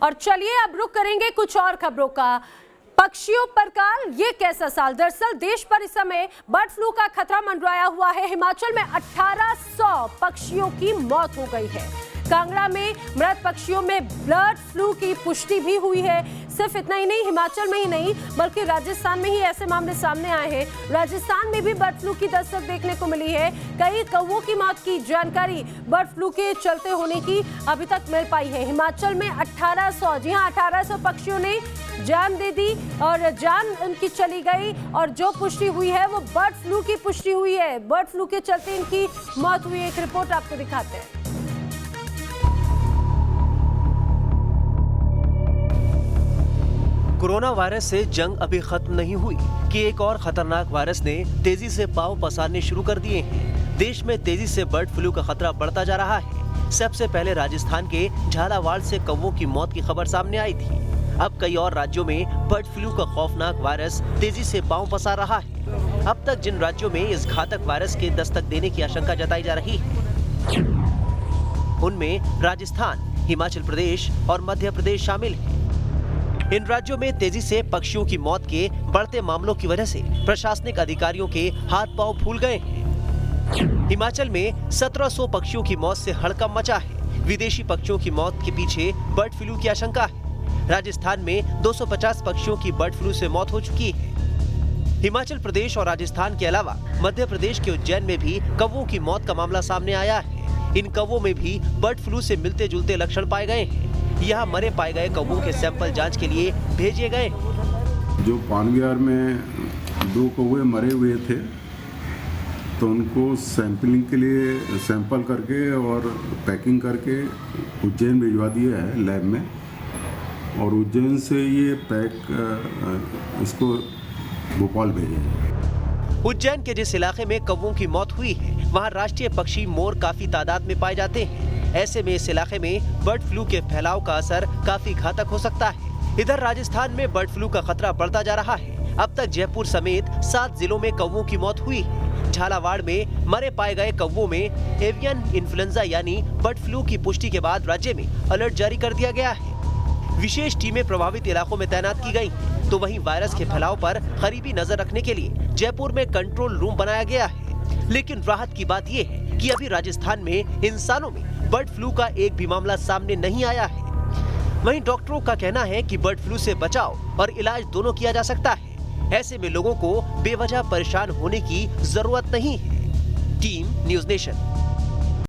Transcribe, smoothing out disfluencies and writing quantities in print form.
और चलिए अब रुक करेंगे कुछ और खबरों का। पक्षियों पर काल, ये कैसा साल। दरअसल देश पर इस समय बर्ड फ्लू का खतरा मंडराया हुआ है। हिमाचल में 1800 पक्षियों की मौत हो गई है। कांगड़ा में मृत पक्षियों में बर्ड फ्लू की पुष्टि भी हुई है। सिर्फ इतना ही नहीं, हिमाचल में ही नहीं बल्कि राजस्थान में ही ऐसे मामले सामने आए हैं। राजस्थान में भी बर्ड फ्लू की दस्तक देखने को मिली है। कई कौवों की मौत की जानकारी बर्ड फ्लू के चलते होने की अभी तक मिल पाई है। हिमाचल में 1800, जी हाँ 1800 पक्षियों ने जान दे दी और जान उनकी चली गई। और जो पुष्टि हुई है वो बर्ड फ्लू की पुष्टि हुई है। बर्ड फ्लू के चलते इनकी मौत हुई है। एक रिपोर्ट आपको दिखाते हैं। कोरोना वायरस से जंग अभी खत्म नहीं हुई कि एक और खतरनाक वायरस ने तेजी से पांव पसारने शुरू कर दिए हैं। देश में तेजी से बर्ड फ्लू का खतरा बढ़ता जा रहा है। सबसे पहले राजस्थान के झालावाड़ से कौवों की मौत की खबर सामने आई थी। अब कई और राज्यों में बर्ड फ्लू का खौफनाक वायरस तेजी से पांव पसार रहा है। अब तक जिन राज्यों में इस घातक वायरस के दस्तक देने की आशंका जताई जा रही है उनमें राजस्थान, हिमाचल प्रदेश और मध्य प्रदेश शामिल है। इन राज्यों में तेजी से पक्षियों की मौत के बढ़ते मामलों की वजह से प्रशासनिक अधिकारियों के हाथ पांव फूल गए हैं। हिमाचल में 1700 पक्षियों की मौत से हड़कंप मचा है। विदेशी पक्षियों की मौत के पीछे बर्ड फ्लू की आशंका है। राजस्थान में 250 पक्षियों की बर्ड फ्लू से मौत हो चुकी है। हिमाचल प्रदेश और राजस्थान के अलावा मध्य प्रदेश के उज्जैन में भी कौवों की मौत का मामला सामने आया है। इन कौवों में भी बर्ड फ्लू से मिलते जुलते लक्षण पाए गए हैं। यहाँ मरे पाए गए कौवों के सैंपल जांच के लिए भेजे गए। जो पानविहार में 2 कौवे मरे हुए थे तो उनको सैंपलिंग के लिए सैंपल करके और पैकिंग करके उज्जैन भिजवा दिया है लैब में, और उज्जैन से ये पैक इसको भोपाल भेजे। उज्जैन के जिस इलाके में कौवों की मौत हुई है वहाँ राष्ट्रीय पक्षी मोर काफी तादाद में पाए जाते हैं। ऐसे में इस इलाके में बर्ड फ्लू के फैलाव का असर काफी घातक हो सकता है। इधर राजस्थान में बर्ड फ्लू का खतरा बढ़ता जा रहा है। अब तक जयपुर समेत 7 जिलों में कौवों की मौत हुई है। झालावाड़ में मरे पाए गए कौवों में एवियन इन्फ्लुएंजा यानी बर्ड फ्लू की पुष्टि के बाद राज्य में अलर्ट जारी कर दिया गया है। विशेष टीमें प्रभावित इलाकों में तैनात की गई, तो वहीं वायरस के फैलाव पर करीबी नजर रखने के लिए जयपुर में कंट्रोल रूम बनाया गया है। लेकिन राहत की बात यह है कि अभी राजस्थान में इंसानों में बर्ड फ्लू का एक भी मामला सामने नहीं आया है। वहीं डॉक्टरों का कहना है कि बर्ड फ्लू से बचाव और इलाज दोनों किया जा सकता है। ऐसे में लोगों को बेवजह परेशान होने की जरूरत नहीं है। Team news nation.